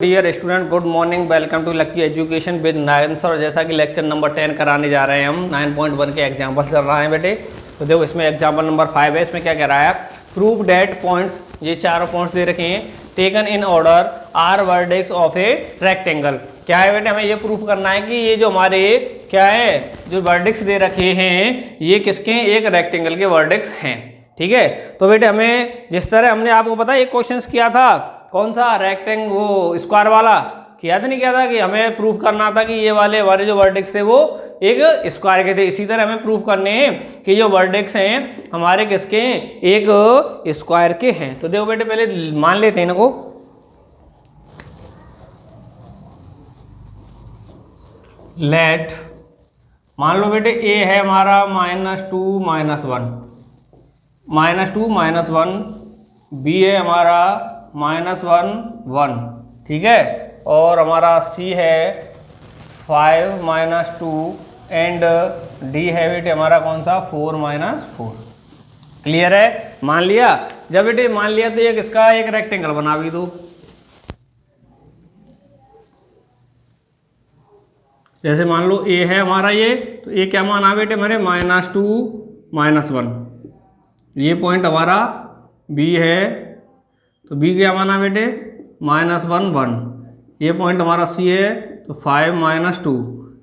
Dear student, good morning. Welcome to lucky education with Nayan sir. जैसा कि lecture number 10 कराने जा रहे हैं हम, 9.1 के एग्जाम्पल चल रहा है बेटे। तो देखो इसमें एग्जाम्पल नंबर 5 है। इसमें क्या कह रहा है, प्रूव डेट पॉइंट्स, ये चारों पॉइंट्स दे रखे हैं, taken in order are vertex of a rectangle. क्या है बेटे, हमें ये प्रूफ करना है कि ये जो हमारे क्या है, जो वर्टेक्स दे रखे हैं ये किसके हैं, एक रेक्टेंगल के वर्टेक्स हैं। ठीक है, तो बेटे हमें जिस तरह हमने आपको पता है एक क्वेश्चन किया था, कौन सा, रेक्टेंगल वो स्क्वायर वाला किया था, नहीं किया था, कि हमें प्रूफ करना था कि ये वाले हमारे जो वर्टेक्स थे वो एक स्क्वायर के थे। इसी तरह हमें प्रूफ करने हैं कि जो वर्टेक्स हैं हमारे किसके हैं, एक स्क्वायर के हैं। तो देखो बेटे पहले मान लेते हैं इनको। लेट मान लो बेटे ए है हमारा -2 -1, -2 -1, बी है हमारा -1 1, ठीक है, और हमारा सी है 5 -2 एंड डी है बेटे हमारा कौन सा, 4 -4। क्लियर है, मान लिया। जब बेटे मान लिया तो एक इसका एक रेक्टेंगल बना भी दो। जैसे मान लो ए है हमारा ये, तो ये क्या माना बेटे हमारे -2 -1, ये पॉइंट हमारा बी है, तो बी क्या माना बेटे -1 1, ये पॉइंट हमारा सी है तो 5 -2,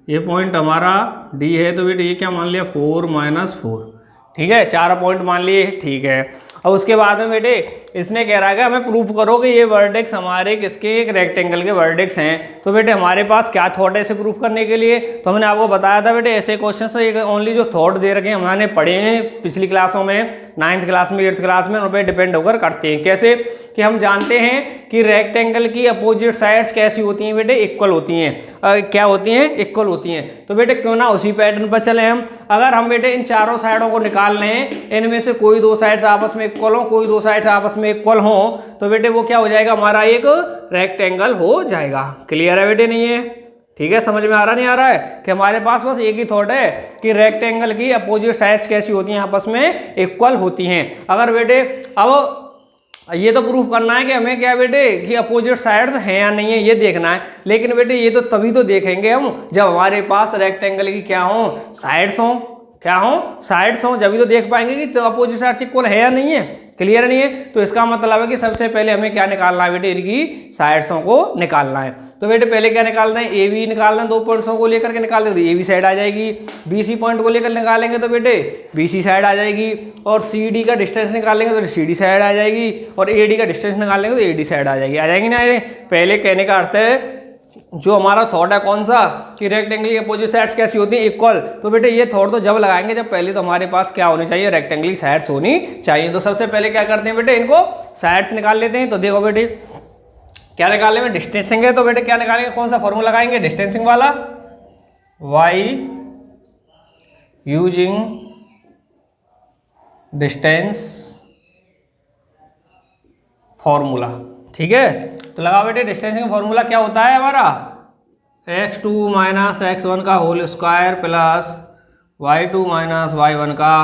ये पॉइंट हमारा डी है तो बेटे ये क्या मान लिया 4 -4। ठीक है, 4 पॉइंट मान लिए, ठीक है। अब उसके बाद में बेटे इसने कह रहा है कि हमें प्रूफ करो कि ये वर्टेक्स हमारे किसके, एक रेक्टेंगल के वर्टेक्स हैं। तो बेटे हमारे पास क्या थॉट है इसे प्रूफ करने के लिए, तो हमने आपको बताया था बेटे ऐसे क्वेश्चन से ओनली जो थॉट दे रखे हैं हमने पढ़े हैं पिछली क्लासों में, 9th क्लास में, 8th क्लास में, उन पर डिपेंड होकर करते हैं। कैसे कि हम जानते हैं कि रेक्टेंगल की अपोजिट साइड्स कैसी होती हैं बेटे, इक्वल होती हैं। क्या होती हैं, इक्वल होती हैं। तो बेटे क्यों ना उसी पैटर्न पर चले हम। अगर हम बेटे इन चारों साइडों को निकाल लें, इनमें से कोई दो साइड्स आपस में इक्वल हो, कोई दो साइड्स आपस में इक्वल हो, तो बेटे वो क्या हो जाएगा, हमारा एक रेक्टेंगल हो जाएगा। क्लियर है बेटे, नहीं है? ठीक है, समझ में आ रहा नहीं आ रहा है कि हमारे पास बस एक ही थॉट है कि रेक्टेंगल की अपोजिट साइड्स कैसी होती हैं, आपस में इक्वल होती हैं। अगर बेटे अब ये तो प्रूफ करना है कि हमें क्या बेटे कि अपोजिट साइड्स हैं या नहीं है, ये देखना है। लेकिन बेटे ये तो तभी तो देखेंगे हम जब हमारे पास रेक्टेंगल की क्या हो, साइड्स हो, क्या हो, साइड्स हो, जब तो देख पाएंगे कि तो अपोजिट साइड्स इक्वल है या नहीं है। क्लियर नहीं है? तो इसका मतलब है कि सबसे पहले हमें क्या निकालना है बेटे, इनकी साइड्सों को निकालना है। तो बेटे पहले क्या निकालना है, ए बी निकालना है, दो पॉइंट्सों को लेकर के निकाल देंगे तो ए बी साइड आ जाएगी। बी सी पॉइंट को लेकर निकालेंगे तो बेटे बी सी साइड आ जाएगी, और सी डी का डिस्टेंस निकालेंगे तो सी डी साइड आ जाएगी, और ए डी का डिस्टेंस निकालेंगे तो ए डी साइड आ जाएगी। आ जाएगी ना? पहले कहने का अर्थ है जो हमारा थॉट है कौन सा, कि रेक्टेंगल की अपोजिट साइड्स कैसी होती हैं, इक्वल। तो बेटे ये थॉट तो जब लगाएंगे जब पहले तो हमारे पास क्या होनी चाहिए, रेक्टेंगल की साइड्स होनी चाहिए। तो सबसे पहले क्या करते हैं बेटे, इनको साइड्स निकाल लेते हैं। तो देखो बेटे क्या निकालने में, डिस्टेंसिंग है, तो बेटे क्या निकालेंगे, कौन सा फॉर्मूला लगाएंगे, डिस्टेंसिंग वाला, y यूजिंग डिस्टेंस फॉर्मूला। ठीक है, तो लगा बेटे डिस्टेंसिंग फॉर्मूला क्या होता है हमारा, x2 - x1 का whole square plus y2 - y1 का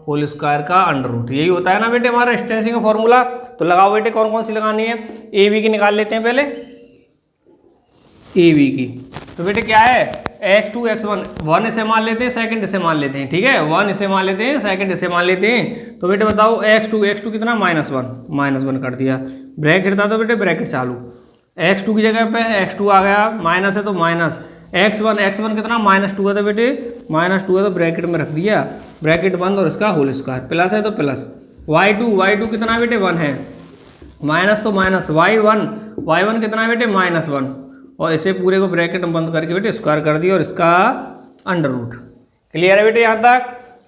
होल स्क्वायर का अंडर रूट। यही होता है ना बेटे हमारा डिस्टेंसिंग का फॉर्मूला। तो लगाओ बेटे कौन कौन सी लगानी है, ए बी की निकाल लेते हैं पहले, ए बी की। तो बेटे क्या है, x2 x1, 1 इसे मान लेते हैं, सेकंड इसे मान लेते हैं। ठीक है, 1 इसे मान लेते हैं, सेकंड इसे मान लेते हैं। तो बेटे बताओ x2 कितना, -1 कर दिया, ब्रैकेट था तो बेटे ब्रैकेट चालू, x2 की जगह पे x2 आ गया, माइनस है तो माइनस, x1 कितना -2 है तो बेटे -2 है तो ब्रैकेट में रख दिया, ब्रैकेट बंद, और इसका होल स्क्वायर, प्लस है तो प्लस, y2 कितना बेटे 1 है, माइनस तो माइनस, y1 कितना बेटे -1, और इसे पूरे को ब्रैकेट में बंद करके बेटे स्क्वायर कर दिया, और इसका अंडर रूट। क्लियर है बेटे यहाँ तक?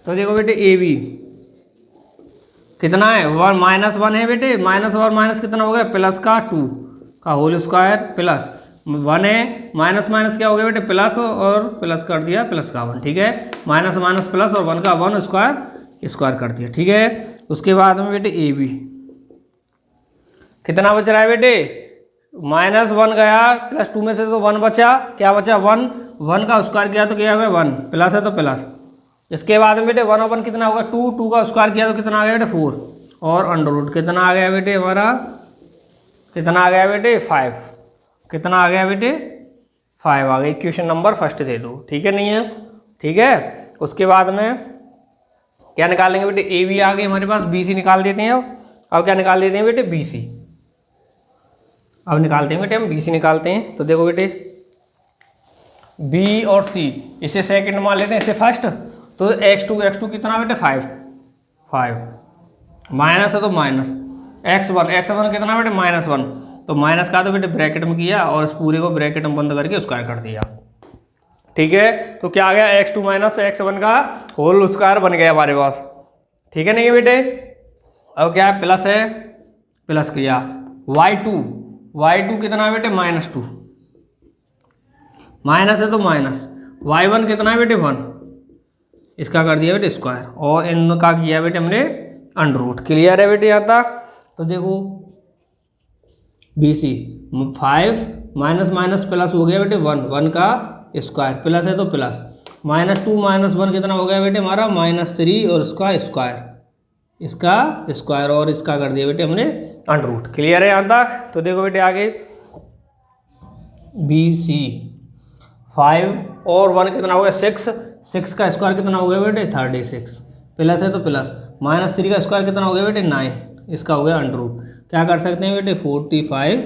तो देखो बेटे ए बी कितना है, -1 है बेटे, माइनस और माइनस कितना हो गया, प्लस का 2 का होल स्क्वायर प्लस 1 है, माइनस माइनस क्या हो गया बेटे, प्लस, और प्लस कर दिया प्लस का 1। ठीक है, माइनस माइनस प्लस, और 1 का 1 स्क्वायर कर दिया। ठीक है, उसके बाद में बेटे ए बी कितना बच रहा है बेटे, -1 गया, +2 में से तो 1 बचा, क्या बचा 1 का स्क्वायर किया तो क्या हो गया 1, प्लस है तो प्लस। इसके बाद में बेटे 1 और 1 कितना होगा 2 का स्क्वायर किया तो कितना आ गया बेटे 4, और अंडर रूट कितना आ गया बेटे हमारा, कितना आ गया बेटे 5। कितना आ गया बेटे 5 आ गया। इक्वेशन नंबर फर्स्ट दे दो, ठीक है नहीं है, ठीक है। उसके बाद में क्या निकालेंगे बेटे, ए बी आ गई हमारे पास, बी सी निकाल देते हैं। अब क्या निकाल देते हैं बेटे, बी सी। अब निकालते हैं बेटे हम बी सी निकालते हैं। तो देखो बेटे बी और सी, इसे सेकंड मान लेते हैं, इसे फर्स्ट। तो x2 कितना बेटे 5 माइनस है तो माइनस x1 कितना बेटे -1। तो माइनस का तो बेटे ब्रैकेट में किया और इस पूरे को ब्रैकेट में बंद करके स्क्वायर कर दिया, ठीक है। तो क्या आ गया x2 माइनस x1 का होल स्क्वायर बन गया हमारे पास, ठीक है नहीं है बेटे। अब क्या है, प्लस है, प्लस किया y2 कितना है बेटे -2, माइनस है तो माइनस y1 कितना है बेटे 1, इसका कर दिया बेटे स्क्वायर और इन का किया बेटे हमने अंडर रूट। क्लियर है बेटे यहाँ तक। तो देखो B C 5 minus minus plus हो गया बेटे 1 का स्क्वायर, प्लस है तो प्लस, -2 -1 कितना हो गया बेटे हमारा -3 और इसका स्क्वायर और इसका कर दिया बेटे हमने अंडर रूट। क्लियर है यहाँ तक। तो देखो बेटे आगे बी सी 5 और 1 कितना हो गया 6 का स्क्वायर कितना हो गया बेटे 36, प्लस है तो प्लस, -3 का स्क्वायर कितना हो गया बेटे 9, इसका हो गया अंडर रूट। क्या कर सकते हैं बेटे 45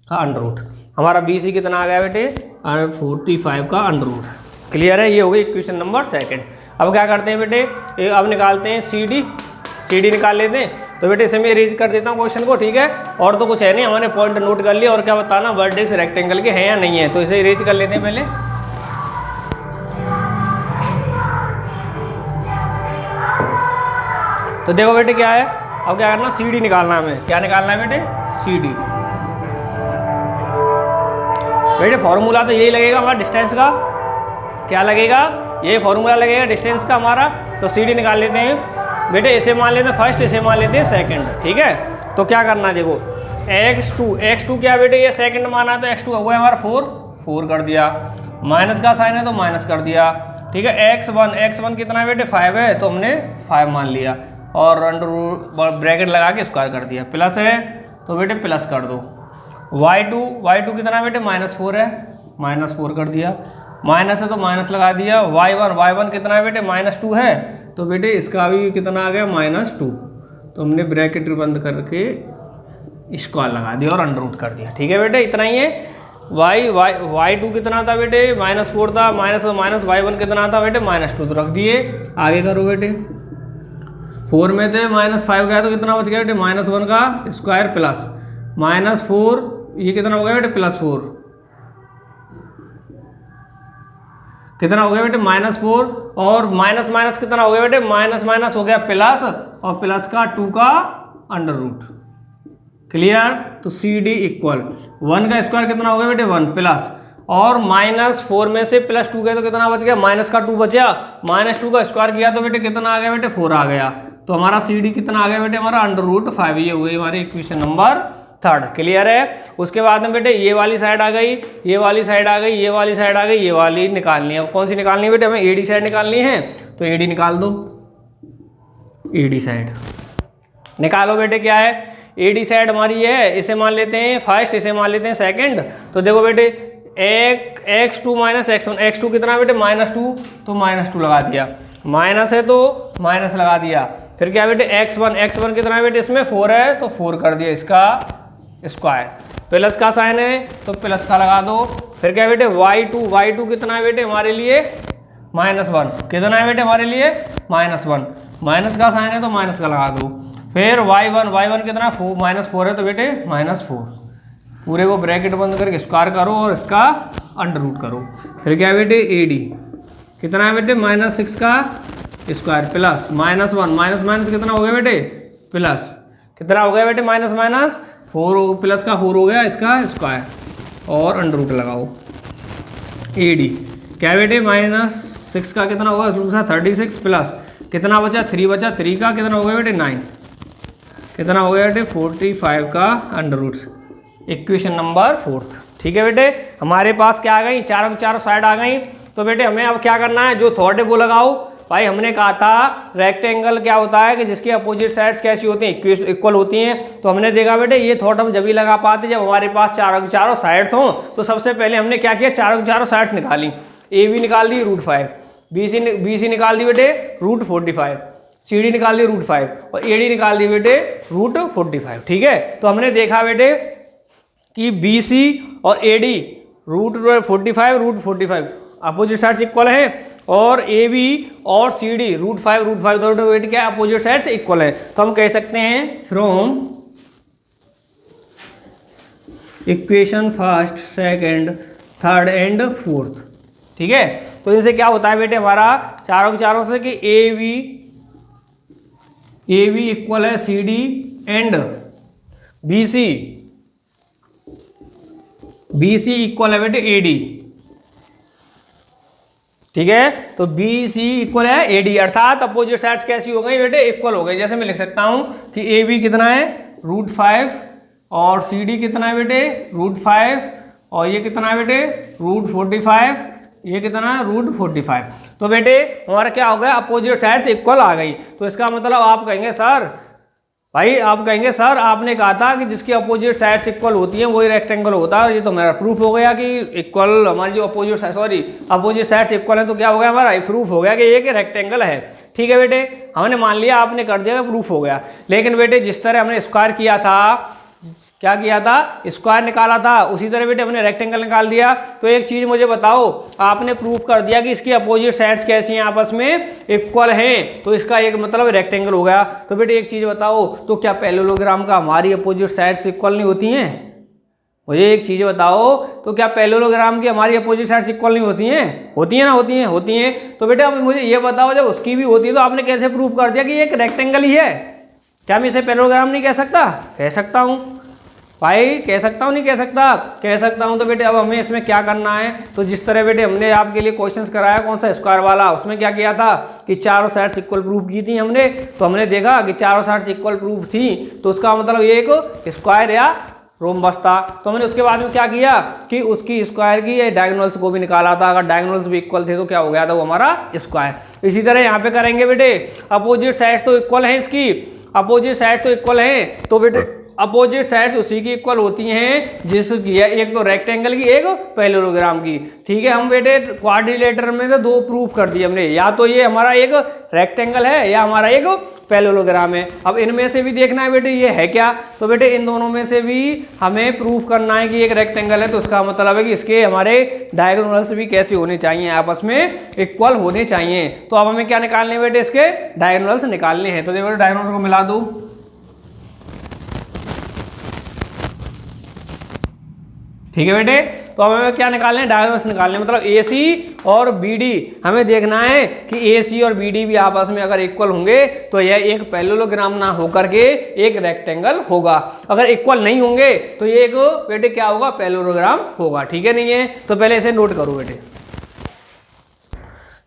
का अंडर रूट। हमारा बी सी कितना आ गया बेटे 45 का अंडर रूट। क्लियर है, ये हो गई इक्वेशन नंबर सेकंड। अब क्या करते हैं बेटे, अब निकालते हैं सी डी निकाल लेते हैं। तो बेटे इसे मैं इरेज कर देता हूँ क्वेश्चन को, ठीक है। और तो कुछ है नहीं, हमारे पॉइंट नोट कर लिए और क्या बताना वर्टेक्स रेक्टेंगल के हैं या नहीं है। तो इसे इरेज कर लेते हैं पहले। तो देखो बेटे क्या है, अब क्या करना सी डी निकालना है हमें। क्या निकालना है बेटे सी डी। बेटे फॉर्मूला तो यही लगेगा हमारा डिस्टेंस का, क्या लगेगा ये फॉर्मूला लगेगा डिस्टेंस का हमारा। तो सी डी निकाल लेते हैं बेटे, इसे मान लेते हैं फर्स्ट, इसे मान लेते हैं सेकंड, ठीक है। तो क्या करना है देखो x2 क्या बेटे ये सेकंड माना, तो x2 हो गया हमारा 4 कर दिया, माइनस का साइन है तो माइनस कर दिया, ठीक है। x1 कितना है बेटे 5 है, तो हमने 5 मान लिया और अंडर ब्रैकेट लगा के स्क्वायर कर दिया। प्लस है तो बेटे प्लस कर दो। y2 कितना है बेटे -4 है, -4 कर दिया, माइनस है तो माइनस लगा दिया। y1 कितना है बेटे -2 है, तो बेटे इसका भी कितना आ गया -2, तो हमने ब्रैकेट बंद करके स्क्वायर लगा दिया और अंडर रूट कर दिया, ठीक है बेटे। इतना ही है। y2 कितना था बेटे -4 था, माइनस y1 कितना था बेटे -2, तो रख दिए। आगे करो बेटे, 4 में थे -5 गया तो कितना बच गया बेटे -1 का स्क्वायर प्लस -4, ये कितना हो गया बेटे +4, कितना हो गया बेटे -4 और माइनस कितना हो गया बेटे माइनस हो गया प्लस और प्लस का 2 का अंडर रूट। क्लियर। तो सी डी इक्वल 1 का स्क्वायर कितना हो गया बेटे 1 प्लस और -4 में से +2 गए तो कितना बच गया माइनस का 2 बचा, -2 का स्क्वायर किया तो बेटे कितना आ गया बेटे 4 आ गया। तो हमारा सी डी कितना आ गया बेटे हमारा √5, ये हुई हमारी इक्वेशन नंबर थर्ड। क्लियर है। उसके बाद में बेटे ये वाली साइड आ गई, ये वाली साइड आ गई, ये वाली साइड आ गई, ये वाली निकालनी है। कौन सी निकालनी है बेटे हमें एडी साइड निकालनी है, तो एडी निकाल दो। एडी साइड निकालो बेटे, क्या है एडी साइड हमारी है, इसे मान लेते हैं फर्स्ट, इसे मान लेते हैं सेकंड। तो देखो बेटे x2 माइनस x1, x2 कितना बेटे -2, तो -2 लगा दिया, माइनस है तो माइनस लगा दिया। फिर क्या बेटे x1 कितना है बेटे इसमें 4 है तो 4 कर दिया, इसका स्क्वायर, प्लस का साइन है तो प्लस का लगा दो। फिर क्या बेटे y2 कितना है बेटे हमारे लिए -1, कितना है बेटे हमारे लिए -1, माइनस का साइन है तो माइनस का लगा दो। फिर y1 कितना -4 है तो बेटे -4, पूरे को ब्रैकेट बंद करके स्क्वायर करो और इसका अंडर रूट करो। फिर क्या बेटे AD कितना है बेटे -6 का स्क्वायर प्लस -1 माइनस कितना हो गया बेटे प्लस, कितना हो गया बेटे -4 प्लस का 4 हो गया इसका स्क्वायर और अंडर रूट लगाओ। AD क्या बेटे -6 का कितना होगा दूसरा 36 प्लस कितना बचा 3 बचा, 3 का कितना हो गया बेटे 9, कितना हो गया बेटे 45 का अंडर रूट। Equation number 4। ठीक है बेटे, हमारे पास क्या आ गई चारों साइड आ गई। तो बेटे हमें अब क्या करना है, जो थॉट है वो लगाओ भाई हमने कहा था रेक्टेंगल क्या होता है कि जिसकी अपोजिट साइड्स कैसी होती हैं, इक्वल होती हैं। तो हमने देखा बेटे ये थॉट हम जब भी लगा पाते जब हमारे पास चारों साइड्स हों। तो सबसे पहले हमने क्या किया, चारों साइड्स निकाली। ए बी निकाल दी √5, बी सी निकाल दी बेटे √45, सी डी निकाल दी √5 और ए डी निकाल दी बेटे √45। ठीक है, तो हमने देखा बेटे कि बी सी और A D √45 opposite sides equal है और ए बी और सी डी √5 दोनों वेट क्या अपोजिट साइड्स इक्वल है। तो हम कह सकते हैं from equation first, second, third and fourth. ठीक है, तो इनसे क्या होता है बेटे हमारा चारों से कि ए बी इक्वल है C D and B C equal है बेटे ए डी। ठीक है, तो बी सी इक्वल है ए डी, अर्थात अपोजिट साइड्स कैसी हो गई बेटे इक्वल हो गई। जैसे मैं लिख सकता हूं कि ए बी कितना है √5 और सी डी कितना है बेटे √5 और ये कितना है बेटे √45, ये कितना है √45। तो बेटे हमारा क्या हो गया, अपोजिट साइड्स इक्वल आ गई। तो इसका मतलब आप कहेंगे सर आपने कहा था कि जिसकी अपोजिट साइड्स इक्वल होती हैं वही रेक्टेंगल होता है। ये तो मेरा प्रूफ हो गया कि इक्वल हमारी जो अपोजिट साइड्स इक्वल है। तो क्या हो गया हमारा प्रूफ हो गया कि ये कि रेक्टेंगल है। ठीक है बेटे, हमने मान लिया, आपने कर दिया, प्रूफ हो गया। लेकिन बेटे जिस तरह हमने स्क्वायर किया था, क्या किया था, स्क्वायर निकाला था, उसी तरह बेटे हमने रेक्टेंगल निकाल दिया। तो एक चीज मुझे बताओ, आपने प्रूफ कर दिया कि इसकी अपोजिट साइड्स कैसी हैं, आपस में इक्वल हैं, तो इसका एक मतलब रेक्टेंगल हो गया। तो बेटे एक चीज बताओ, तो क्या पैरेललोग्राम का हमारी अपोजिट साइड्स इक्वल नहीं होती हैं? मुझे एक चीज बताओ, तो क्या पैरेललोग्राम की हमारी अपोजिट साइड्स इक्वल नहीं होती हैं? होती है ना, होती हैं। तो बेटे अब मुझे ये बताओ, जब उसकी भी होती है तो आपने कैसे प्रूफ कर दिया कि ये एक रेक्टेंगल ही है? क्या मैं इसे पैरेललोग्राम नहीं कह सकता? कह सकता हूँ भाई, कह सकता हूँ, नहीं कह सकता? कह सकता हूँ। तो बेटे अब हमें इसमें क्या करना है, तो जिस तरह बेटे हमने आपके लिए क्वेश्चंस कराया कौन सा स्क्वायर वाला, उसमें क्या किया था कि चारों साइड्स इक्वल प्रूफ की थी हमने। तो हमने देखा कि चारों साइड्स इक्वल प्रूफ थी, तो उसका मतलब ये एक स्क्वायर या रोम्बस था। तो हमने उसके बाद में क्या किया कि उसकी स्क्वायर की डायगोनल्स को भी निकाला था। अगर डायगोनल्स भी इक्वल थे तो क्या हो गया था, वो हमारा स्क्वायर। इसी तरह यहाँ पे करेंगे बेटे, अपोजिट साइड्स तो इक्वल है, इसकी अपोजिट साइड्स तो इक्वल हैं। तो बेटे अपोजिट साइड्स उसी की इक्वल होती हैं जिसकी एक तो रेक्टेंगल की, एक पैरेललोग्राम की। ठीक है, हम बेटे क्वाड्रिलेटरल में तो दो प्रूफ कर दिए हमने, या तो ये हमारा एक रेक्टेंगल है या हमारा एक पैरेललोग्राम है। अब इनमें से भी देखना है बेटे ये है क्या, तो बेटे इन दोनों में से भी हमें प्रूफ करना है कि एक रेक्टेंगल है। तो इसका मतलब है कि इसके हमारे डायगोनल्स भी कैसे होने चाहिए, आपस में इक्वल होने चाहिए। तो अब हमें क्या निकालने बेटे, इसके डायगोनल्स निकालने हैं। तो देखो डायगोनल को मिला दो। ठीक है बेटे, तो अब हमें क्या निकालने हैं, डायगोनल्स निकालने, मतलब ए सी और बी डी। हमें देखना है कि ए सी और बी डी भी आपस में अगर इक्वल होंगे तो यह एक पैरेललोग्राम ना होकर के एक रेक्टेंगल होगा। अगर इक्वल नहीं होंगे तो ये एक बेटे क्या होगा, पैरेललोग्राम होगा। ठीक है, नहीं है? तो पहले इसे नोट करो बेटे।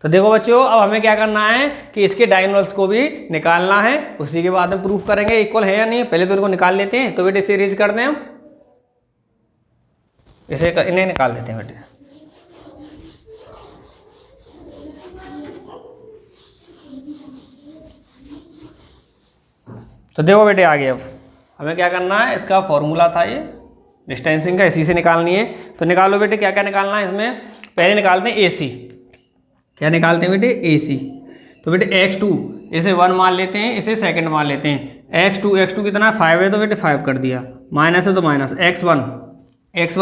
तो देखो बच्चों, अब हमें क्या करना है कि इसके डायगोनल्स को भी निकालना है, उसी के बाद में प्रूफ करेंगे इक्वल है या नहीं। पहले तो इनको निकाल लेते हैं। तो बेटे इसे रीज करते हैं, हम इन्हें निकाल लेते हैं बेटे। तो देखो बेटे आगे अब हमें क्या करना है, इसका फॉर्मूला था ये डिस्टेंसिंग का, इसी से निकालनी है। तो निकालो बेटे, क्या क्या निकालना है इसमें। पहले निकालते हैं ए सी। क्या निकालते हैं बेटे, ए सी। तो बेटे x2 इसे 1 मान लेते हैं, इसे सेकंड मान लेते हैं। x2 कितना 5 है, तो बेटे 5 कर दिया, माइनस है तो माइनस। x1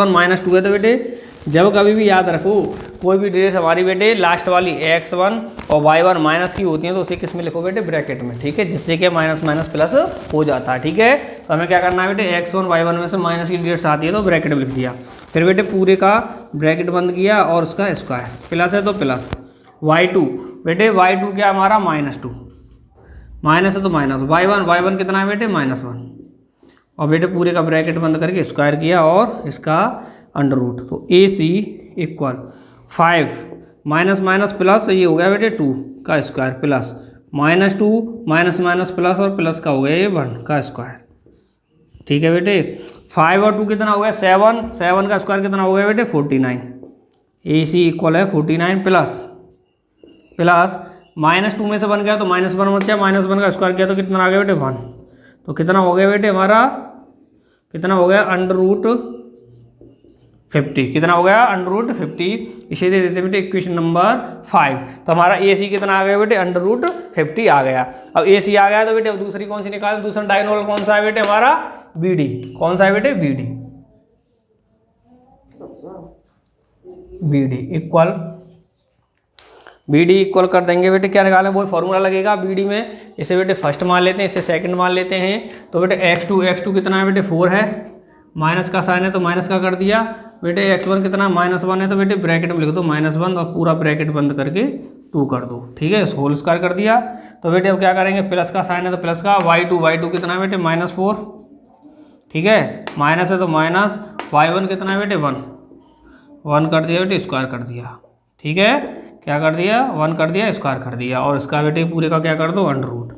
-2 है। तो बेटे जब कभी भी याद रखो, कोई भी डिजिट हमारी बेटे लास्ट वाली x1 और y1 माइनस की होती है तो उसे किस में लिखो बेटे, ब्रैकेट में। ठीक है, जिससे कि माइनस माइनस प्लस हो जाता है। ठीक है, तो हमें क्या करना है बेटे, x1 y1 में से माइनस की डिजिट्स आती है तो ब्रैकेट में लिख दिया। फिर बेटे पूरे का ब्रैकेट बंद किया और उसका स्क्वायर, प्लस है तो प्लस। y2 बेटे y2 क्या हमारा -2, माइनस है तो माइनस। y1 कितना है बेटे, -1। और बेटे पूरे का ब्रैकेट बंद करके स्क्वायर किया और इसका अंडर रूट। तो ए सी इक्वल 5 माइनस माइनस प्लस, ये हो गया बेटे 2 का square, plus -2 minus minus plus और प्लस का हो गया ये 1 का स्क्वायर। ठीक है बेटे, 5 और 2 कितना हो गया, 7 का स्क्वायर कितना हो गया बेटे, 49। ए सी इक्वल है 49 प्लस -2 में से 1 गया तो -1 बचा, -1 का स्क्वायर किया तो कितना आ गया बेटे 1। तो कितना हो गया बेटे हमारा, कितना हो गया √50, कितना हो गया √50। इसे दे देते बेटे इक्वेशन नंबर 5। तो हमारा ए सी कितना आ गया बेटे √50 आ गया। अब ए सी आ गया तो बेटे अब दूसरी कौन सी निकाल, दूसरा डायगोनल कौन सा है बेटे हमारा बी डी। कौन सा है बेटे B D, B D equal, B D equal कर देंगे बेटे, क्या निकालें वही फॉर्मूला लगेगा बी डी में। इसे बेटे फर्स्ट मान लेते हैं, इसे सेकंड मान लेते हैं। तो बेटे x2 कितना है बेटे 4 है, माइनस का साइन है तो माइनस का कर दिया बेटे। x1 कितना -1 है तो बेटे ब्रैकेट में लिख दो -1 और पूरा ब्रैकेट बंद करके 2 कर दो, ठीक है, होल स्क्वायर कर दिया। तो बेटे अब क्या करेंगे, प्लस का साइन है तो प्लस का, y2 कितना है बेटे -4, ठीक है, माइनस है तो माइनस, y1 कितना है बेटे 1 कर दिया बेटे, स्क्वायर कर दिया, ठीक है, क्या कर दिया 1 कर दिया, स्क्वायर कर दिया। और इसका बेटे पूरे का क्या कर दो √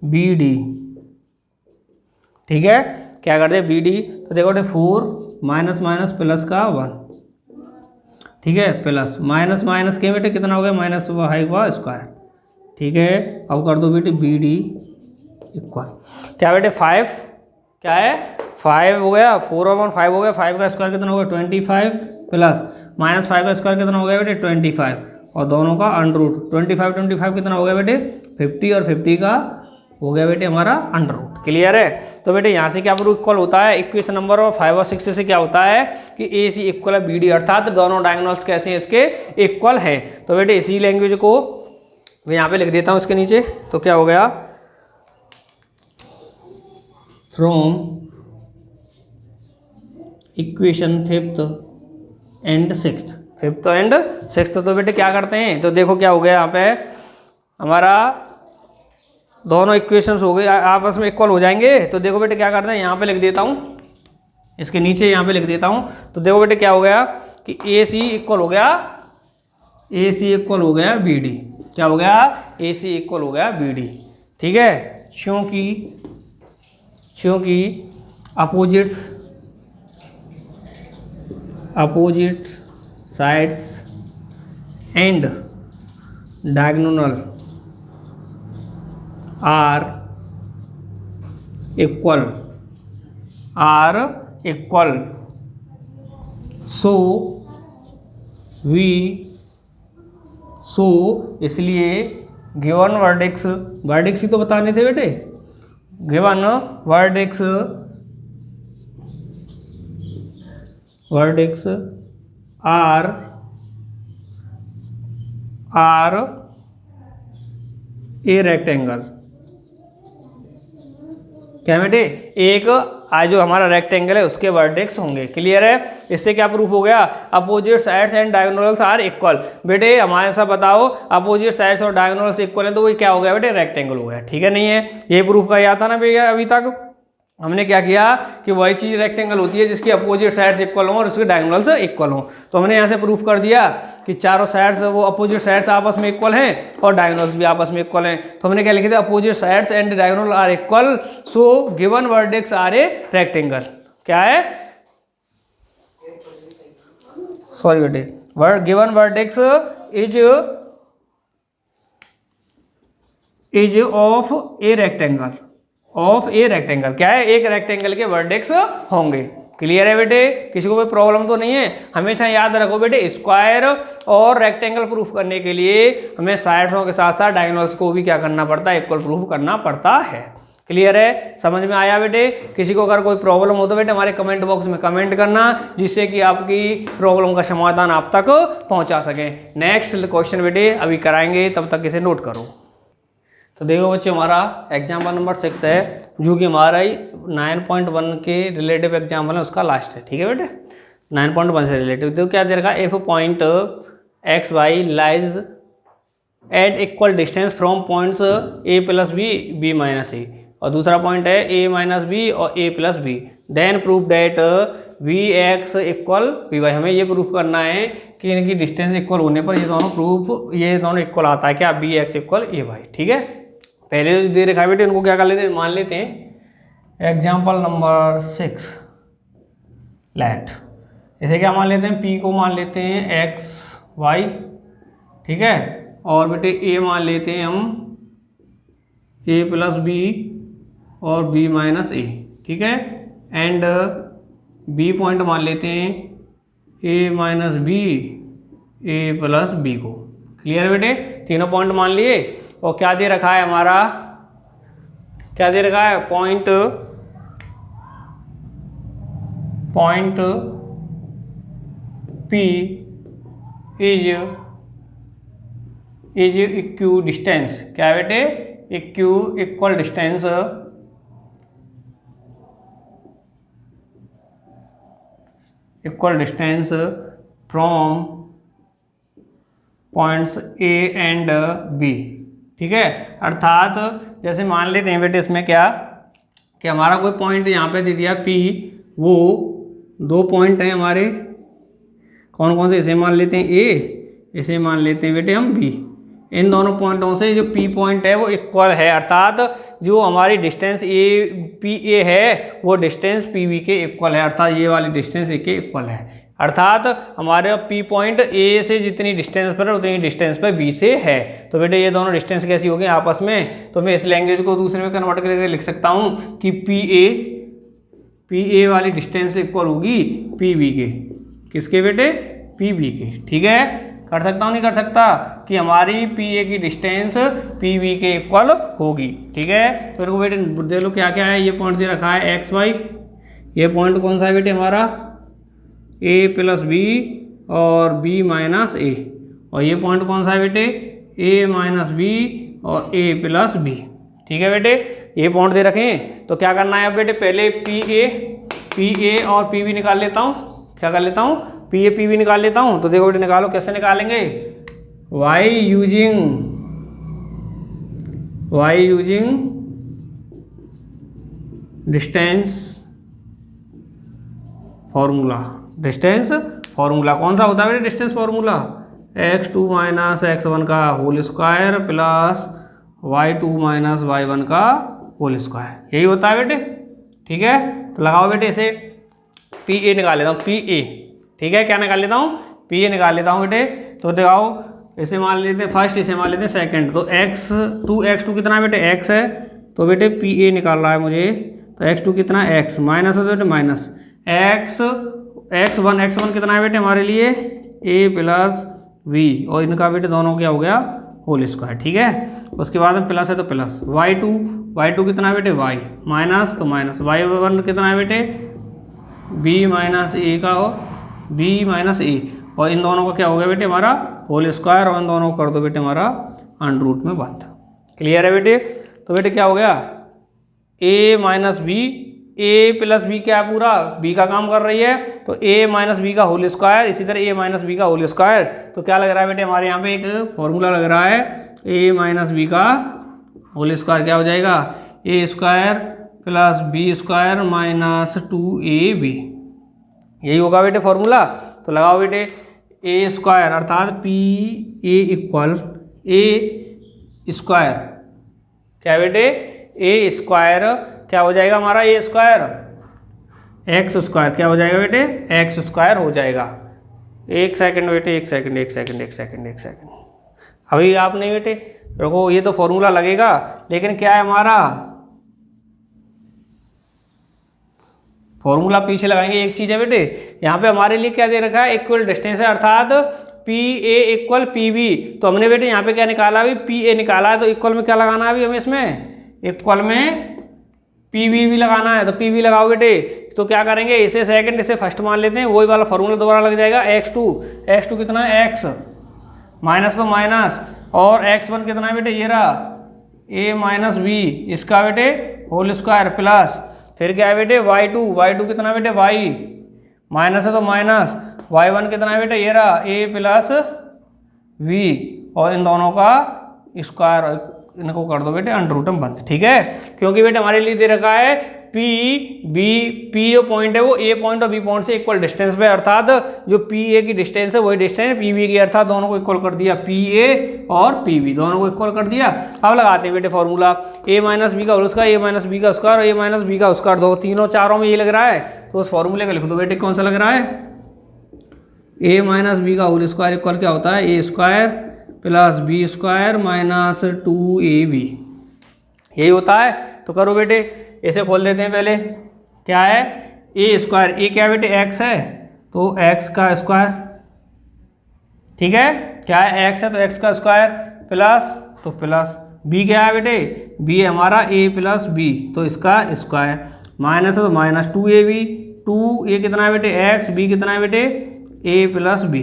बी डी, ठीक है, क्या कर दिया बी डी। तो देखो बेटे 4 माइनस प्लस का 1, ठीक है, प्लस माइनस के बेटे कितना हो गया -5 का स्क्वायर, ठीक है। अब कर दो बेटे बी डी इक्वल, क्या बेटे 5, क्या है 5 हो गया, 4 और 1 5 हो गया, 5 का स्क्वायर कितना हो गया 25 प्लस -5 का स्क्वायर कितना हो गया बेटे 25 और दोनों का √25 कितना हो गया बेटे 50 और 50 का हो गया बेटे हमारा √। क्लियर है। तो बेटे यहाँ से क्या प्रूफ इक्वल होता है, इक्वेशन नंबर 5 और 6 से क्या होता है कि ए सी इक्वल है बी डी, अर्थात दोनों डायगोनल्स कैसे हैं इसके इक्वल है। तो बेटे इसी लैंग्वेज को मैं यहाँ पे लिख देता हूँ इसके नीचे। तो क्या हो गया, from equation 5th and 6th, 5th and 6th। तो बेटे क्या करते हैं, तो देखो क्या हो गया यहाँ पे हमारा दोनों इक्वेशंस हो गए आपस में इक्वल हो जाएंगे। तो देखो बेटे क्या करते हैं, यहाँ पे लिख देता हूँ, इसके नीचे यहाँ पे लिख देता हूँ। तो देखो बेटे क्या हो गया कि ए सी इक्वल हो गया, ए सी इक्वल हो गया बी डी, क्या हो गया ए सी इक्वल हो गया बी डी, ठीक है, क्योंकि opposite sides and diagonal are equal, so इसलिए गिवन वर्डिक्स ही तो बताने थे बेटे, given vertices are a rectangle, क्या बेटे एक आज जो हमारा रेक्टेंगल है उसके वर्टेक्स होंगे। क्लियर है। इससे क्या प्रूफ हो गया, opposite sides and diagonals are equal. बेटे हमारे साथ बताओ अपोजिट साइड्स और डायगोनल्स इक्वल है तो वो क्या हो गया बेटे रेक्टेंगल हो गया, ठीक है नहीं है। ये प्रूफ का याद था ना भैया, अभी तक हमने क्या किया कि वही चीज़ रेक्टेंगल होती है जिसकी अपोजिट साइड्स इक्वल हों और उसके डायगोनल्स इक्वल हों। तो हमने यहाँ से प्रूफ कर दिया कि चारों साइड्स वो अपोजिट साइड्स आपस में इक्वल हैं और डायगोनल्स भी आपस में इक्वल हैं। तो हमने क्या लिखे थे, opposite sides and diagonal are equal, so given vertex are a rectangle. क्या है, सॉरी बेटे, given vertex is of a rectangle, क्या है, एक रेक्टेंगल के वर्टेक्स होंगे। क्लियर है बेटे, किसी को कोई प्रॉब्लम तो नहीं है। हमेशा याद रखो बेटे स्क्वायर और रेक्टेंगल प्रूफ करने के लिए हमें साइड्सों के साथ साथ डायगोनल्स को भी क्या करना पड़ता है, इक्वल प्रूफ करना पड़ता है। क्लियर है, समझ में आया बेटे। किसी को अगर कोई प्रॉब्लम हो तो बेटे हमारे कमेंट बॉक्स में कमेंट करना, जिससे कि आपकी प्रॉब्लम का समाधान आप तक पहुंचा सके। नेक्स्ट क्वेश्चन बेटे अभी कराएंगे, तब तक इसे नोट करो। तो देखो बच्चे हमारा एग्जाम्पल नंबर 6 है, जो कि हमारा 9.1 के रिलेटिव एग्जाम्पल है, उसका लास्ट है। ठीक है बेटे, 9.1 से रिलेटिव। तो क्या दे रखा है, F point X Y lies at equal distance from points A plus B, B minus A, और दूसरा पॉइंट है ए माइनस बी और A plus B. Then proof that V X equal V Y. हमें ये proof करना है कि इनकी डिस्टेंस इक्वल होने पर ये दोनों इक्वल आता है क्या, बी एक्स इक्वल ए वाई। ठीक है, पहले जो दे रखा है बेटे उनको क्या कर लेते हैं, मान लेते हैं। एग्जाम्पल नंबर 6 लेट, इसे क्या मान लेते हैं, पी को मान लेते हैं एक्स वाई, ठीक है, और बेटे ए मान लेते हैं हम ए प्लस बी और बी माइनस ए, ठीक है। एंड बी पॉइंट मान लेते हैं ए माइनस बी ए प्लस बी को। क्लियर बेटे, तीनों पॉइंट मान लिए। और क्या दे रखा है हमारा, क्या दे रखा है, point P is equidistance. क्या बेटे, equal distance from points A and B, ठीक है। अर्थात जैसे मान लेते हैं बेटे इसमें क्या कि हमारा कोई पॉइंट यहाँ पे दे दिया P, वो दो पॉइंट हैं हमारे, कौन कौन से, इसे मान लेते हैं ए, इसे मान लेते हैं बेटे हम बी। इन दोनों पॉइंटों से जो P पॉइंट है वो इक्वल है, अर्थात जो हमारी डिस्टेंस पी ए है वो डिस्टेंस पी बी के इक्वल है, अर्थात ये वाली डिस्टेंस ए के इक्वल है। अर्थात हमारे P पॉइंट ए से जितनी डिस्टेंस पर है उतनी डिस्टेंस पर बी से है। तो बेटे ये दोनों डिस्टेंस कैसी होगी आपस में, तो मैं इस लैंग्वेज को दूसरे में कन्वर्ट करके लिख सकता हूँ कि पी ए वाली डिस्टेंस इक्वल होगी पी बी के, किसके बेटे, पी बी के, ठीक है। कर सकता हूँ नहीं कर सकता कि हमारी पी ए की डिस्टेंस पी बी के इक्वल होगी, ठीक है। तो इनको बेटे दे लो क्या क्या है, ये पॉइंट दे रखा है एक्स वाई, ये पॉइंट कौन सा है बेटे हमारा ए प्लस बी और बी माइनस ए, और ये पॉइंट कौन सा है बेटे ए माइनस बी और ए प्लस बी, ठीक है बेटे। ये पॉइंट दे रखें तो क्या करना है अब बेटे, पहले पी ए और पी बी निकाल लेता हूँ, क्या कर लेता हूँ, पी ए पी बी निकाल लेता हूँ। तो देखो बेटे निकालो, कैसे निकालेंगे, वाई यूजिंग डिस्टेंस फॉर्मूला कौन सा होता है बेटे, distance formula x2 minus x1 का whole square plus y2 minus y1 का होल स्क्वायर, यही होता है बेटे, ठीक है। तो लगाओ बेटे इसे, पी ए निकाल लेता हूँ, पी ए, ठीक है, क्या निकाल लेता हूँ, पी ए निकाल लेता हूँ बेटे। तो दिखाओ, इसे मान लेते हैं फर्स्ट, इसे मान लेते हैं सेकंड। तो x2 कितना है बेटे, x है, तो बेटे पी ए निकाल रहा है मुझे, तो x2 कितना है, x माइनस है तो बेटे माइनस x1 कितना है बेटे हमारे लिए a प्लस v, और इनका बेटे दोनों क्या हो गया, होल स्क्वायर, ठीक है। उसके बाद में प्लस है तो प्लस y2 कितना है बेटे y माइनस, तो माइनस y1 कितना है बेटे b माइनस a का हो, b माइनस a, और इन दोनों का क्या हो गया बेटे हमारा होल स्क्वायर, और इन दोनों को कर दो बेटे हमारा अंडर रूट में बंद। क्लियर है बेटे। तो बेटे क्या हो गया, a minus B, a plus B क्या है, पूरा b का काम कर रही है, तो a माइनस बी का होल स्क्वायर, इसी तरह a माइनस बी का होल स्क्वायर। तो क्या लग रहा है बेटे हमारे यहाँ पे एक फॉर्मूला लग रहा है, a माइनस बी का होल स्क्वायर क्या हो जाएगा, a square plus B square minus 2ab, यही होगा बेटे फॉर्मूला। तो लगाओ बेटे a स्क्वायर अर्थात P A equal a square, क्या बेटे a स्क्वायर क्या हो जाएगा हमारा, ए स्क्वायर एक्स स्क्वायर क्या हो जाएगा बेटे, एक्स स्क्वायर हो जाएगा। एक सेकंड बेटे, एक सेकंड, अभी आप नहीं बेटे रुको, ये तो फॉर्मूला लगेगा, लेकिन क्या है हमारा फॉर्मूला पीछे लगाएंगे। एक चीज़ है बेटे, यहाँ पे हमारे लिए क्या दे रखा है, इक्वल डिस्टेंस है, अर्थात P A equal P B. तो हमने बेटे यहाँ पे क्या निकाला, अभी पी ए निकाला है, तो इक्वल में क्या लगाना है अभी हमें, इसमें इक्वल में पी बी भी लगाना है। तो पी बी लगाओ बेटे, तो क्या करेंगे, इसे सेकंड इसे फर्स्ट मान लेते हैं, वही वाला फॉर्मूला दोबारा लग जाएगा। x2 कितना है, x माइनस तो माइनस, और x1 कितना है बेटे, ये रहा a माइनस बी, इसका बेटे होल स्क्वायर प्लस, फिर क्या है बेटे y2 कितना है बेटे y माइनस है तो माइनस, y1 कितना है बेटे, ये रहा a प्लस v, और इन दोनों का स्क्वायर, इनको कर दो बेटे अंडर रूट में बंद, ठीक है। क्योंकि बेटे हमारे लिए दे रखा है पी जो पॉइंट है वो ए पॉइंट और बी पॉइंट से इक्वल डिस्टेंस पे, अर्थात जो पी ए की डिस्टेंस है वही डिस्टेंस पी बी की, अर्थात दोनों को इक्वल कर दिया, पी ए और पी बी दोनों को इक्वल कर दिया। अब लगाते हैं बेटे फॉर्मूला, ए माइनस बी का होल स्क्वायर, ए माइनस बी का स्क्वायर और ए माइनस बी का स्क्वायर, दो तीनों चारों में ये लग रहा है, तो उस फॉर्मूले का लिख दो बेटे, कौन सा लग रहा है, ए माइनस बी का होल स्क्वायर इक्वल क्या होता है, A square plus B square minus 2ab, यही होता है। तो करो बेटे, इसे खोल देते हैं पहले। क्या है, ए स्क्वायर, ए क्या बेटे एक्स है तो एक्स का स्क्वायर, ठीक है, क्या है एक्स है तो एक्स का स्क्वायर, प्लस तो प्लस बी क्या है बेटे, बी है हमारा ए प्लस बी तो इसका स्क्वायर, माइनस है तो माइनस 2ab, 2a कितना है बेटे एक्स, बी कितना है बेटे ए प्लस बी,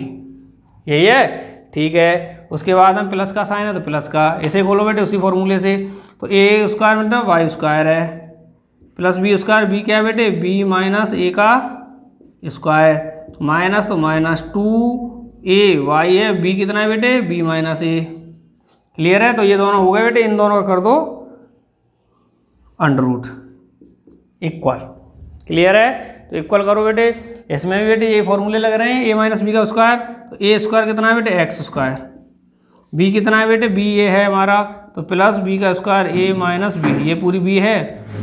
यही है, ठीक है। उसके बाद हम प्लस का साइन है तो प्लस का, इसे खोलो बेटे उसी फॉर्मूले से। तो ए स्क्वायर मतलब वाई स्क्वायर है, प्लस बी स्क्वायर, बी क्या है बेटे बी माइनस ए का स्क्वायर, माइनस तो माइनस 2a वाई है, बी कितना है बेटे बी माइनस ए, क्लियर है। तो ये दोनों हो गए बेटे, इन दोनों का कर दो अंडर रूट इक्वल, क्लियर है। तो इक्वल करो बेटे, इसमें भी बेटे ये फॉर्मूले लग रहे हैं, ए माइनस बी का स्क्वायर, तो ए स्क्वायर कितना है बेटे एक्स स्क्वायर, बी कितना है बेटे बी ए है हमारा, तो प्लस बी का स्क्वायर ए माइनस बी, ये पूरी बी है,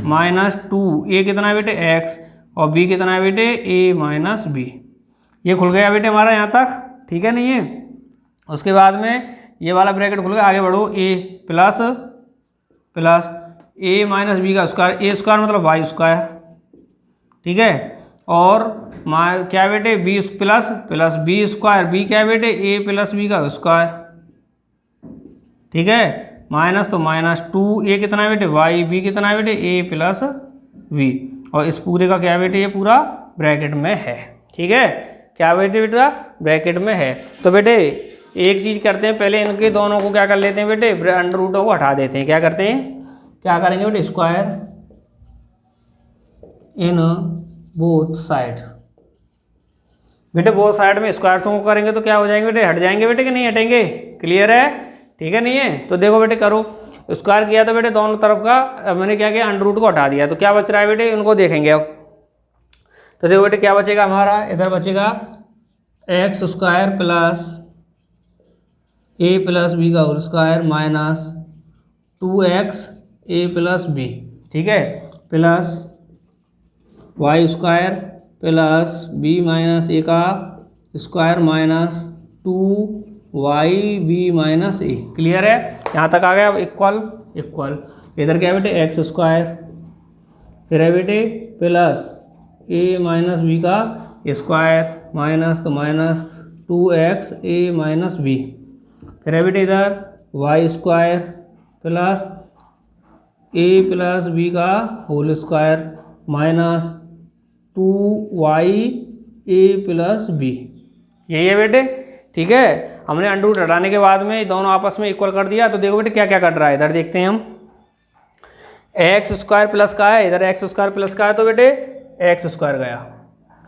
माइनस 2a कितना है बेटे एक्स और बी कितना है बेटे ए माइनस बी, ये खुल गया बेटे हमारा यहाँ तक, ठीक है नहीं है। उसके बाद में ये वाला ब्रैकेट खुल गया, आगे बढ़ो, A plus plus A minus B का स्क्वायर, ए स्क्वायर मतलब वाई स्क्वायर, ठीक है, और क्या बेटे B plus plus B square, B क्या बेटे ए प्लस बी का स्क्वायर, ठीक है, माइनस तो माइनस 2a कितना है बेटे वाई, बी कितना है बेटे ए प्लस वी, और इस पूरे का क्या बेटे ये पूरा ब्रैकेट में है, ठीक है, क्या बेटे बेटा ब्रैकेट में है। तो बेटे एक चीज़ करते हैं, पहले इनके दोनों को क्या कर लेते हैं बेटे, अंडर रूटों को हटा देते हैं, क्या करते हैं, क्या करेंगे बेटे स्क्वायर इन बोथ साइड, बेटे बोथ साइड में स्क्वायर्सों को करेंगे तो क्या हो जाएंगे बेटे, हट जाएंगे बेटे कि नहीं हटेंगे, क्लियर है, ठीक है नहीं है। तो देखो बेटे करो, स्क्वायर किया तो बेटे दोनों तरफ का मैंने क्या किया अंडर रूट को हटा दिया, तो क्या बच रहा है बेटे उनको देखेंगे अब। तो देखो बेटे क्या बचेगा हमारा, इधर बचेगा X square plus A plus B का whole square minus 2x A plus B, ठीक है, plus Y square plus B minus A का square minus 2y B minus A, clear है, यहाँ तक आ गया। अब इक्वल इक्वल, इधर क्या है बेटे एक्स स्क्वायर, फिर है बेटे प्लस ए माइनस बी का स्क्वायर माइनस तो माइनस 2x ए माइनस बी, फिर है बेटे इधर Y square plus A plus B का होल स्क्वायर माइनस 2y ए प्लस बी, यही है बेटे, ठीक है। हमने अंडर रूट हटाने के बाद में दोनों आपस में इक्वल कर दिया। तो देखो बेटे क्या क्या कर रहा है, इधर देखते हैं हम, एक्स स्क्वायर प्लस का है, इधर एक्स स्क्वायर प्लस का है तो बेटे एक्स स्क्वायर गया,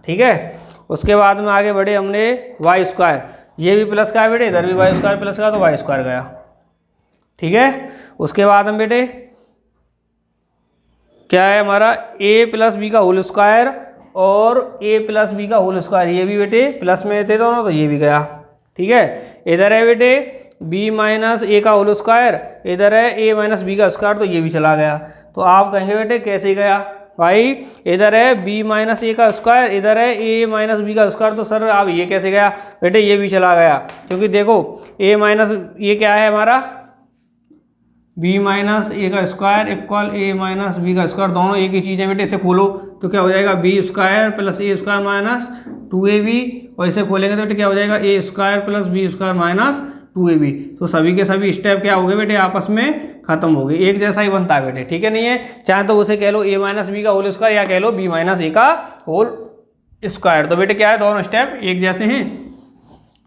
ठीक है। उसके बाद में आगे बढ़े हमने वाई स्क्वायर, ये भी प्लस का है बेटे, इधर भी वाई स्क्वायर प्लस का तो वाई स्क्वायर गया, ठीक है। उसके बाद हम बेटे क्या है हमारा ए प्लस बी का होल स्क्वायर और ए प्लस बी का होल स्क्वायर, ये भी बेटे प्लस में थे दोनों तो ये भी गया, ठीक है। इधर है बेटे बी माइनस ए का होल स्क्वायर, इधर है ए माइनस बी का स्क्वायर तो ये भी चला गया। तो आप कहेंगे बेटे कैसे गया भाई, इधर है बी माइनस ए का स्क्वायर, इधर है ए माइनस बी का स्क्वायर, तो सर आप ये कैसे गया, बेटे ये भी चला गया, क्योंकि देखो ए माइनस ये क्या है हमारा बी माइनस ए का स्क्वायर इक्वल ए माइनस बी का स्क्वायर, दोनों एक ही चीज़ है बेटे। इसे खोलो तो क्या हो जाएगा B square plus A square minus 2ab, और इसे खोलेंगे तो बेटे क्या हो जाएगा A square plus B square minus 2ab। तो सभी के सभी स्टेप क्या हो गए बेटे आपस में खत्म हो गए, एक जैसा ही बनता है बेटे, ठीक है नहीं है। चाहे तो उसे कह लो ए माइनस बी का होल स्क्वायर या कह लो बी माइनस ए का होल स्क्वायर, तो बेटे क्या है दोनों स्टेप एक जैसे हैं,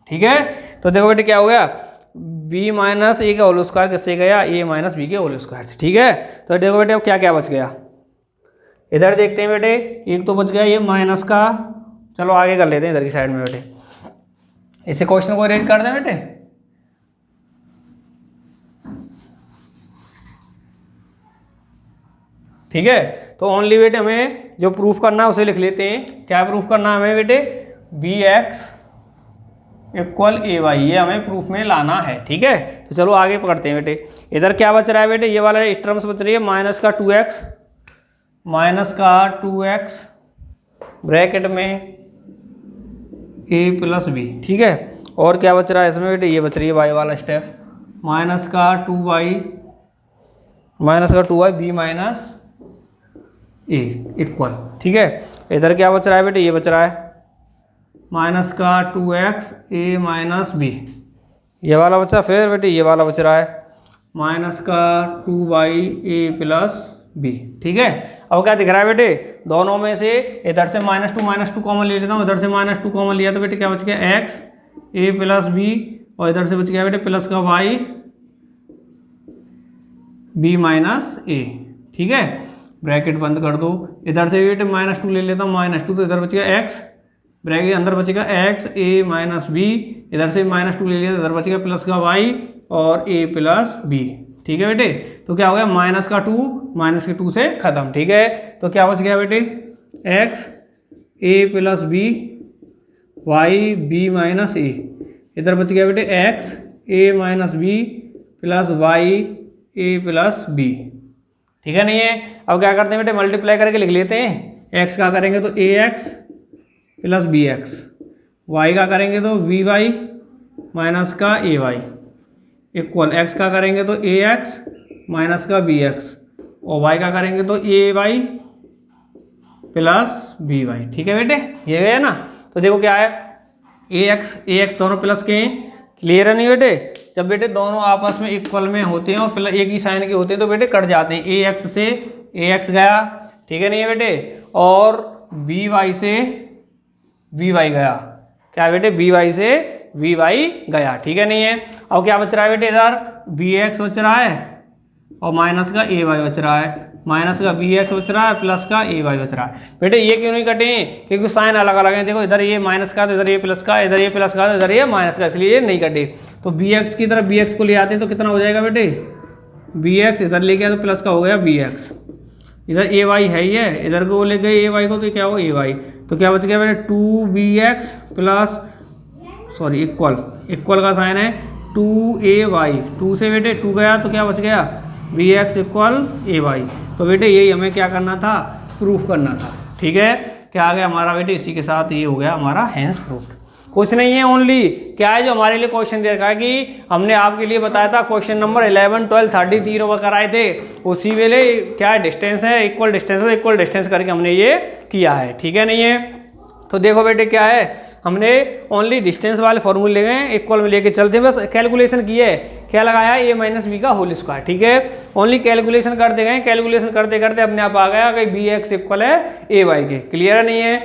ठीक है। तो देखो बेटे क्या हो गया, बी माइनस ए का होल स्क्वायर किससे गया, ए माइनस बी के होल स्क्वायर से, ठीक है। तो देखो बेटे अब क्या क्या बच गया, इधर देखते हैं बेटे, एक तो बच गया ये माइनस का, चलो आगे कर लेते हैं इधर की साइड में बेटे, इसे क्वेश्चन को अरेंज कर दें बेटे, ठीक है। तो ओनली बेटे हमें जो प्रूफ करना है उसे लिख लेते हैं, क्या प्रूफ करना है हमें बेटे, बी एक्स इक्वल ए वाई, ये हमें प्रूफ में लाना है, ठीक है। तो चलो आगे पकड़ते हैं बेटे, इधर क्या बच रहा है बेटे, ये वाला इस टर्म्स बच रही है माइनस का 2x ब्रैकेट में ए प्लस बी, ठीक है। और क्या बच रहा है इसमें बेटे, ये बच रही है y वाला स्टेप, माइनस का 2y b minus a equal, ठीक है। इधर क्या बच रहा है बेटे, ये बच रहा है माइनस का 2x a माइनस b, ये वाला बचा। फिर बेटे ये वाला बच रहा है माइनस का 2y a प्लस b, ठीक है। अब क्या दिख रहा है बेटे, दोनों में से इधर से -2 कॉमन ले लेता हूँ, इधर से -2 कॉमन लिया तो बेटे क्या बच गया x a प्लस b, और इधर से बच गया बेटे प्लस का y b माइनस a, ठीक है। ब्रैकेट बंद कर दो, इधर से बेटे -2 ले लेता हूँ, -2 तो इधर बच गया x, ब्रैकेट अंदर बचेगा x a माइनस b, इधर से -2 ले लिया तो इधर बचेगा प्लस का y और a प्लस b, ठीक है बेटे। तो क्या हो गया -2 से खत्म, ठीक है। तो क्या बच गया बेटे x a plus b y b minus a, इधर बच गया बेटे x a minus b plus y a plus b, ठीक है नहीं है। अब क्या करते हैं बेटे, मल्टीप्लाई करके लिख लेते हैं। x का करेंगे तो ax प्लस bx, y का करेंगे तो by माइनस का ay इक्वल, x का करेंगे तो ax माइनस का bx, और y का करेंगे तो ay प्लस by, ठीक है बेटे, ये है ना। तो देखो क्या है, ax दोनों प्लस के हैं, क्लियर है नहीं बेटे। जब बेटे दोनों आपस में इक्वल में होते हैं और प्लस एक ही साइन के होते हैं तो बेटे कट जाते हैं, ax से ax गया, ठीक है नहीं है बेटे, और by से by गया, क्या बेटे by से by गया, ठीक है नहीं है। अब क्या बच रहा है बेटे, इधर bx बच रहा है और माइनस का ay बच रहा है, माइनस का bx बच रहा है प्लस का ay बच रहा है। बेटे ये क्यों नहीं कटे, क्योंकि साइन अलग अलग है। देखो इधर ये माइनस का तो इधर ये प्लस का, इधर ये प्लस का तो इधर ये माइनस का, इसलिए ये नहीं कटे। तो bx की तरफ bx को ले आते हैं तो कितना हो जाएगा बेटे, bx इधर ले गया तो प्लस का हो गया bx, इधर ay है ही है, इधर को ले गए ay को तो क्या हो ay, तो क्या बच गया बेटे 2bx प्लस सॉरी इक्वल का साइन है 2ay, 2 से बेटे 2 गया तो क्या बच गया bx इक्वल ay। तो बेटे यही हमें क्या करना था, प्रूफ करना था, ठीक है। क्या आ गया हमारा बेटे, इसी के साथ ये हो गया हमारा हेंस प्रूफ। कुछ नहीं है, ओनली क्या है जो हमारे लिए क्वेश्चन दे रखा है कि हमने आपके लिए बताया था क्वेश्चन नंबर 11, 12, 13 तीनों कराए थे, उसी वेले क्या है डिस्टेंस है, इक्वल डिस्टेंस करके हमने ये किया है, ठीक है नहीं है। तो देखो बेटे क्या है, हमने ओनली डिस्टेंस वाले फॉर्मूले ले गए, इक्वल में लेके चलते हैं, बस कैलकुलेशन की है, क्या लगाया a माइनस बी का होल स्क्वायर, ठीक है। ओनली कैलकुलेशन करते गए, कैलकुलेशन करते करते अपने आप आ गया कि bx इक्वल है ay के, क्लियर नहीं है।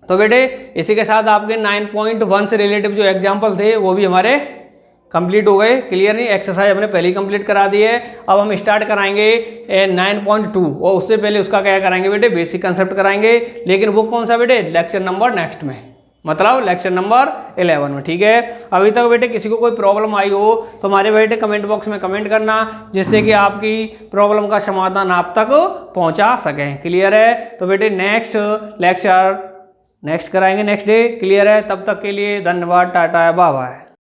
तो बेटे इसी के साथ आपके 9.1 से रिलेटिव जो एग्जाम्पल थे वो भी हमारे कंप्लीट हो गए, क्लियर नहीं। एक्सरसाइज हमने पहले ही कंप्लीट करा दी है। अब हम स्टार्ट कराएंगे 9.2 और उससे पहले उसका क्या कराएंगे बेटे, बेसिक कंसेप्ट कराएंगे, लेकिन वो कौन सा बेटे, लेक्चर नंबर नेक्स्ट में, मतलब लेक्चर नंबर 11 में, ठीक है। अभी तक बेटे किसी को कोई प्रॉब्लम आई हो तो हमारे बेटे कमेंट बॉक्स में कमेंट करना, जिससे कि आपकी प्रॉब्लम का समाधान आप तक पहुंचा सकें, क्लियर है। तो बेटे नेक्स्ट लेक्चर नेक्स्ट कराएंगे नेक्स्ट डे, क्लियर है। तब तक के लिए धन्यवाद, टाटा बाय बाय।